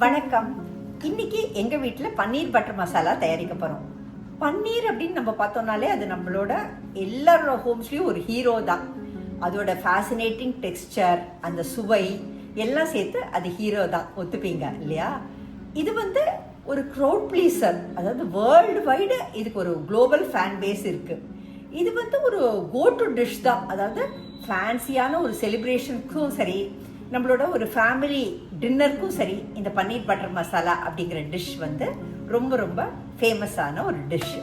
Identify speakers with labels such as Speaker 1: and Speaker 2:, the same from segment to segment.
Speaker 1: வணக்கம். இன்னைக்கு எங்க வீட்டில் பன்னீர் பட்டர் மசாலா தயாரிக்க போறோம். பன்னீர் அப்படின்னு நம்ம பார்த்தோம்னாலே அது நம்மளோட எல்லாரோட ஹோம்ஸ்லயும் ஒரு ஹீரோ தான். அதோட ஃபேசினேட்டிங் டெக்ஸ்சர், அந்த சுவை எல்லாம் சேர்த்து அது ஹீரோ தான், ஒத்துப்பீங்க இல்லையா? இது ஒரு க்ரௌட் ப்ளீசர், அதாவது வேர்ல்டு வைடு இதுக்கு ஒரு குளோபல் ஃபேன் பேஸ் இருக்கு. இது ஒரு கோ டு டிஷ் தான். அதாவது ஃபேன்சியான ஒரு செலிப்ரேஷனுக்கும் சரி, நம்மளோட ஒரு ஃபேமிலி டின்னருக்கும் சரி, இந்த பன்னீர் பட்டர் மசாலா அப்படிங்கிற டிஷ் ரொம்ப ரொம்ப ஃபேமஸான ஒரு டிஷ்.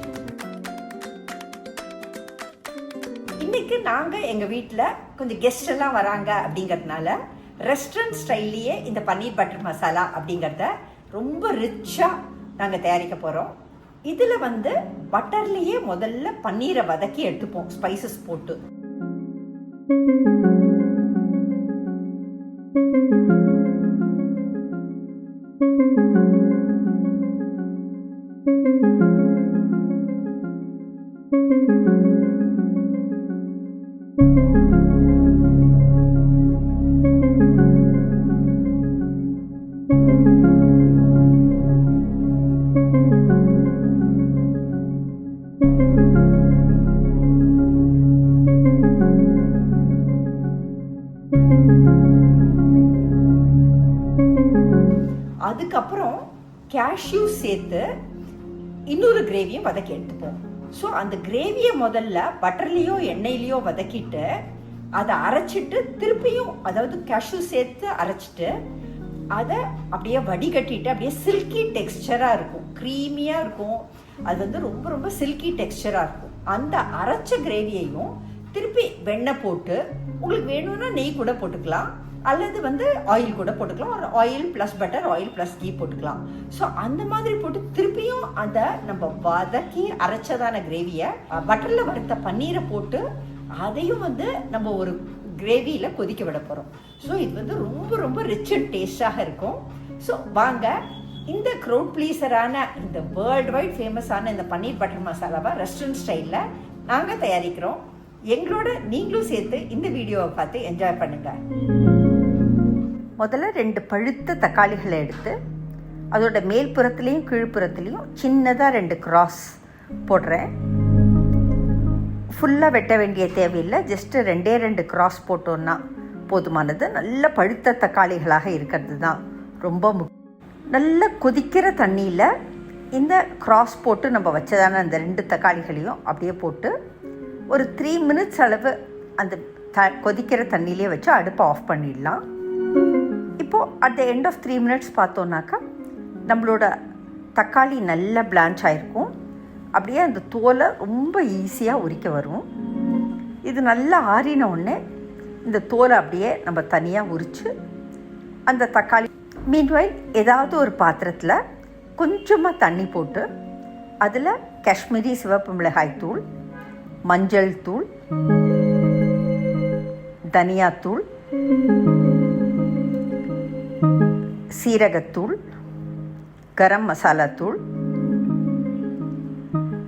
Speaker 1: இன்னைக்கு நாங்கள் எங்கள் வீட்டில் கொஞ்சம் கெஸ்ட் எல்லாம் வராங்க அப்படிங்கிறதுனால ரெஸ்டாரண்ட் ஸ்டைல்லையே இந்த பன்னீர் பட்டர் மசாலா அப்படிங்கிறத ரொம்ப ரிச்சாக நாங்கள் தயாரிக்க போகிறோம். இதில் பட்டர்லேயே முதல்ல பன்னீரை வதக்கி எடுத்துப்போம், ஸ்பைசஸ் போட்டு. அதுக்கப்புறம் கேஷ்யூ சேர்த்து இன்னொரு கிரேவியும் வதக்கி எடுத்துப்போம். ஸோ அந்த கிரேவியை முதல்ல பட்டர்லேயோ எண்ணெயிலையோ வதக்கிட்டு அதை அரைச்சிட்டு திருப்பியும், அதாவது கேஷ்யூ சேர்த்து அரைச்சிட்டு அதை அப்படியே வடிகட்டிட்டு அப்படியே சில்கி டெக்ஸ்சராக இருக்கும், க்ரீமியாக இருக்கும். அது ரொம்ப ரொம்ப சில்கி டெக்ஸ்சராக இருக்கும். அந்த அரைச்ச கிரேவியையும் திருப்பி வெண்ணெய் போட்டு, உங்களுக்கு வேணும்னா நெய் கூட போட்டுக்கலாம், அல்லது ஆயில் கூட போட்டுக்கலாம். ஒரு oil plus butter, oil plus ghee போட்டுக்கலாம். ஸோ அந்த மாதிரி போட்டு திருப்பியும் அதை நம்ம வதக்கி அரைச்சதான கிரேவியை பட்டரில் வறுத்த பன்னீரை போட்டு அதையும் நம்ம ஒரு கிரேவியில் கொதிக்க விட போகிறோம். ஸோ இது ரொம்ப ரொம்ப ரிச் அண்ட் டேஸ்டாக இருக்கும். ஸோ வாங்க, இந்த க்ரௌட் ப்ளீசரான, இந்த வேர்ல்டு வைட் ஃபேமஸான இந்த பன்னீர் பட்டர் மசாலாவை ரெஸ்டாரண்ட் ஸ்டைலில் நாங்கள் தயாரிக்கிறோம். எங்களோட நீங்களும் சேர்த்து இந்த வீடியோவை பார்த்து என்ஜாய் பண்ணுங்கள். முதல்ல 2 பழுத்த தக்காளிகளை எடுத்து அதோட மேல்புறத்துலேயும் கீழ்ப்புறத்துலேயும் சின்னதாக 2 கிராஸ் போடுறேன். ஃபுல்லாக வெட்ட வேண்டிய தேவையில்லை, ஜஸ்ட்டு 2 கிராஸ் போட்டோன்னா போதுமானது. நல்ல பழுத்த தக்காளிகளாக இருக்கிறது தான் ரொம்ப நல்ல கொதிக்கிற தண்ணியில் இந்த கிராஸ் போட்டு நம்ம வச்சதான அந்த 2 தக்காளிகளையும் அப்படியே போட்டு ஒரு 3 மினிட்ஸ் அளவு அந்த கொதிக்கிற தண்ணியிலே வச்சு அடுப்பை ஆஃப் பண்ணிடலாம். இப்போது at the end of 3 minutes பார்த்தோன்னாக்கா நம்மளோட தக்காளி நல்லா பிளான்ச் ஆகிருக்கும். அப்படியே அந்த தோலை ரொம்ப ஈஸியாக உரிக்க வரும். இது நல்லா ஆறின உடனே இந்த தோலை அப்படியே நம்ம தனியாக உரித்து அந்த தக்காளி, மீன்வைல் ஏதாவது ஒரு பாத்திரத்தில் கொஞ்சமாக தண்ணி போட்டு அதில் காஷ்மீரி சிவப்பு மிளகாய் தூள், மஞ்சள் தூள், தனியாத்தூள், சீரகத்தூள், கரம் மசாலா தூள்,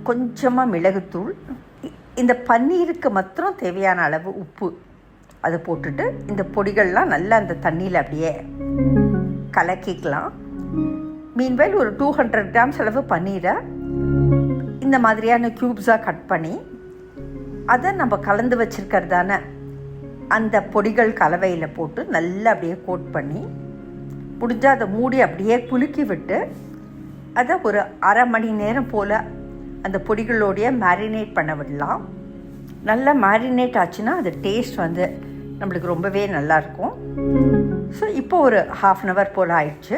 Speaker 1: கொஞ்சமாக மிளகுத்தூள், இந்த பன்னீருக்கு மாத்திரம் தேவையான அளவு உப்பு அதை போட்டுட்டு இந்த பொடிகள்லாம் நல்லா அந்த தண்ணியில் அப்படியே கலக்கிக்கலாம். மீன்வைல் ஒரு 200 கிராம்ஸ் அளவு பன்னீரை இந்த மாதிரியான க்யூப்ஸாக கட் பண்ணி அதை நம்ம கலந்து வச்சுருக்கிறதான அந்த பொடிகள் கலவையில் போட்டு நல்லா அப்படியே கோட் பண்ணி முடிஞ்சால் அதை மூடி அப்படியே குலுக்கி விட்டு அதை ஒரு அரை மணி நேரம் போல் அந்த பொடிகளோடைய மேரினேட் பண்ண விடலாம். நல்லா மேரினேட் ஆச்சுன்னா அது டேஸ்ட் நம்மளுக்கு ரொம்பவே நல்லாயிருக்கும். ஸோ இப்போ ஒரு 1/2 hour போல் ஆயிடுச்சு.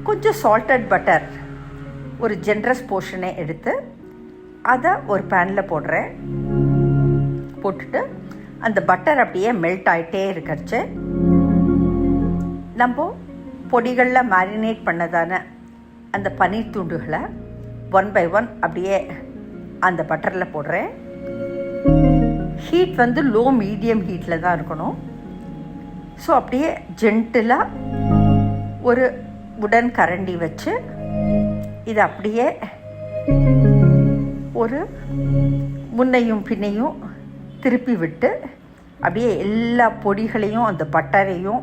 Speaker 1: கொஞ்சம் சால்டட் பட்டர் ஒரு ஜென்ரஸ் போர்ஷனே எடுத்து அதை ஒரு பேனில் போடுறேன். போட்டுட்டு அந்த பட்டர் அப்படியே மெல்ட் ஆகிட்டே இருக்கிறச்சு நம்ம பொடிகளில் மேரினேட் பண்ணதான அந்த பன்னீர் துண்டுகளை 1 by 1 அப்படியே அந்த பட்டரில் போடுறேன். ஹீட் லோ மீடியம் ஹீட்டில் தான் இருக்கணும். ஸோ அப்படியே ஜென்டிலாக ஒரு உடன் கரண்டி வச்சு இதை அப்படியே ஒரு முன்னையும் பின்னையும் திருப்பி விட்டு அப்படியே எல்லா பொடிகளையும் அந்த பட்டரையும்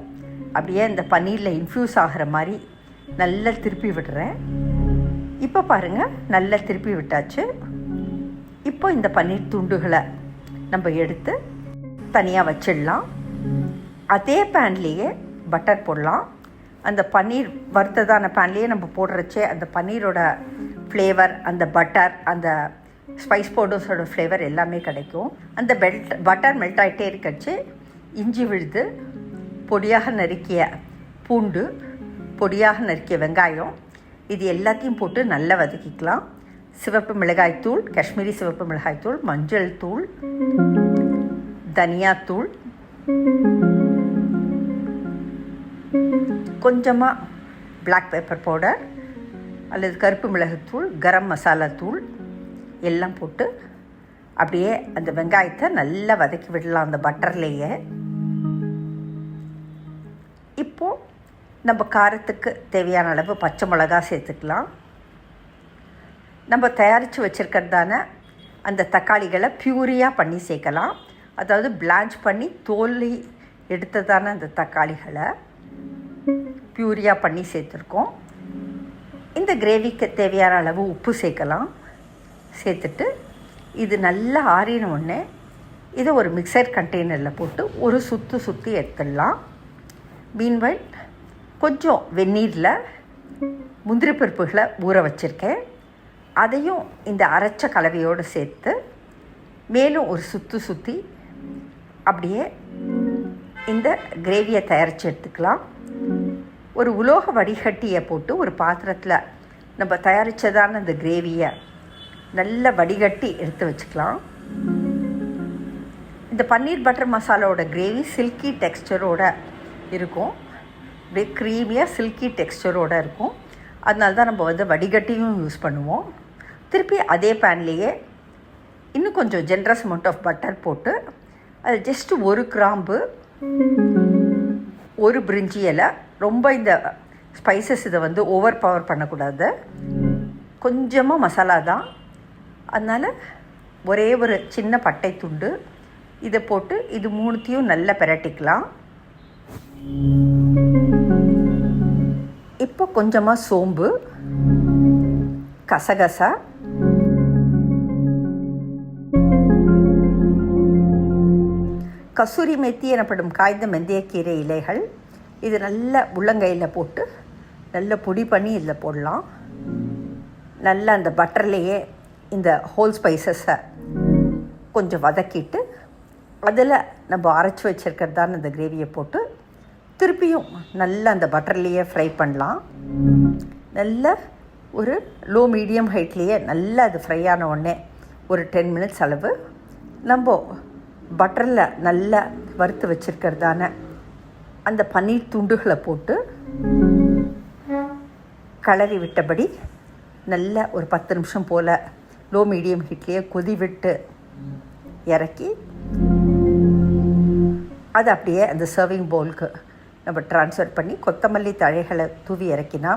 Speaker 1: அப்படியே அந்த பன்னீரில் இன்ஃப்யூஸ் ஆகிற மாதிரி நல்லா திருப்பி விடுறேன். இப்போ பாருங்கள், நல்லா திருப்பி விட்டாச்சு. இப்போ இந்த பன்னீர் துண்டுகளை நம்ம எடுத்து தனியாக வச்சிடலாம். அதே பேன்லேயே பட்டர் போடலாம். அந்த பன்னீர் வறுத்ததான பேன்லேயே நம்ம போடுறச்சே அந்த பன்னீரோட ஃப்ளேவர், அந்த பட்டர், அந்த ஸ்பைஸ் பவுடர்ஸோட ஃப்ளேவர் எல்லாமே கிடைக்கும். அந்த பட்டர் மெல்ட் ஆகிட்டே இருக்கச்சு இஞ்சி விழுது, பொடியாக நறுக்கிய பூண்டு, பொடியாக நறுக்கிய வெங்காயம், இது எல்லாத்தையும் போட்டு நல்லா வதக்கிக்கலாம். சிவப்பு மிளகாய்த்தூள், காஷ்மீரி சிவப்பு மிளகாய்த்தூள், மஞ்சள் தூள், தனியாத்தூள், கொஞ்சமாக பிளாக் பெப்பர் பவுடர் அல்லது கருப்பு மிளகுத்தூள், கரம் மசாலா தூள் எல்லாம் போட்டு அப்படியே அந்த வெங்காயத்தை நல்லா வதக்கி விடலாம் அந்த பட்டர்லேயே. இப்போது நம்ம காரத்துக்கு தேவையான அளவு பச்சை மிளகா சேர்த்துக்கலாம். நம்ம தயாரித்து வச்சுருக்கிறதான அந்த தக்காளிகளை பியூரியாக பண்ணி சேர்க்கலாம். அதாவது பிளான்ச் பண்ணி தோலி எடுத்ததான அந்த தக்காளிகளை பியூரியாக பண்ணி சேர்த்துருக்கோம். இந்த கிரேவிக்கு தேவையான அளவு உப்பு சேர்க்கலாம். சேர்த்துட்டு இது நல்லா ஆறின உடனே இதை ஒரு மிக்சர் கண்டெய்னரில் போட்டு ஒரு சுற்றி எடுத்துடலாம். மீன்வைல் கொஞ்சம் வெந்நீரில் முந்திரி பருப்புகளை ஊற வச்சுருக்கேன். அதையும் இந்த அரைச்ச கலவையோடு சேர்த்து மேலும் ஒரு சுற்றி அப்படியே இந்த கிரேவியை தயாரித்து எடுத்துக்கலாம். ஒரு உலோக வடிகட்டியை போட்டு ஒரு பாத்திரத்தில் நம்ம தயாரித்ததான அந்த கிரேவியை நல்லா வடிகட்டி எடுத்து வச்சுக்கலாம். இந்த பன்னீர் பட்டர் மசாலாவோட கிரேவி சில்கி டெக்ஸ்டரோடு இருக்கும். அப்படியே க்ரீமியாக சில்கி டெக்ஸ்டரோடு இருக்கும். அதனால தான் நம்ம வடிகட்டியும் யூஸ் பண்ணுவோம். திருப்பி அதே பேன்லேயே இன்னும் கொஞ்சம் ஜென்ரஸ் அமௌண்ட் ஆஃப் பட்டர் போட்டு அது ஜஸ்ட்டு ஒரு கிராம்பு, ஒரு பிரிஞ்சி இலை, ரொம்ப இந்த ஸ்பைசஸ் இதை ஓவர் பவர் பண்ணக்கூடாது. கொஞ்சமாக மசாலா தான், அதனால் ஒரே ஒரு சின்ன பட்டை துண்டு இதை போட்டு இது மூணுத்தையும் நல்லா பிரட்டிக்கலாம். இப்போ கொஞ்சமாக சோம்பு, கசகசா, கசூரி மெத்தி எனப்படும் காய்ந்த மெந்தியக்கீரை இலைகள், இது நல்ல உள்ளங்கையில் போட்டு நல்ல பொடி பண்ணி இதில் போடலாம். நல்லா அந்த பட்டர்லேயே இந்த ஹோல் ஸ்பைசஸை கொஞ்சம் வதக்கிட்டு அதில் நம்ம அரைச்சி வச்சுருக்கிறதான அந்த கிரேவியை போட்டு திருப்பியும் நல்லா அந்த பட்டர்லேயே ஃப்ரை பண்ணலாம். நல்ல ஒரு லோ மீடியம் ஹைட்லேயே நல்லா அது ஃப்ரை ஆன உடனே ஒரு 10 மினிட்ஸ் அளவு நம்ம பட்டரில் நல்லா வறுத்து வச்சுருக்கிறதான அந்த பன்னீர் துண்டுகளை போட்டு கிளறி விட்டபடி நல்லா ஒரு 10 நிமிஷம் போல் லோ மீடியம் ஹீட்லேயே கொதி விட்டு இறக்கி அது அப்படியே அந்த சர்விங் பவுலுக்கு நம்ம ட்ரான்ஸ்ஃபர் பண்ணி கொத்தமல்லி தழைகளை தூவி இறக்கினா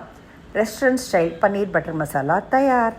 Speaker 1: ரெஸ்டாரண்ட் ஸ்டைல் பன்னீர் பட்டர் மசாலா தயார்.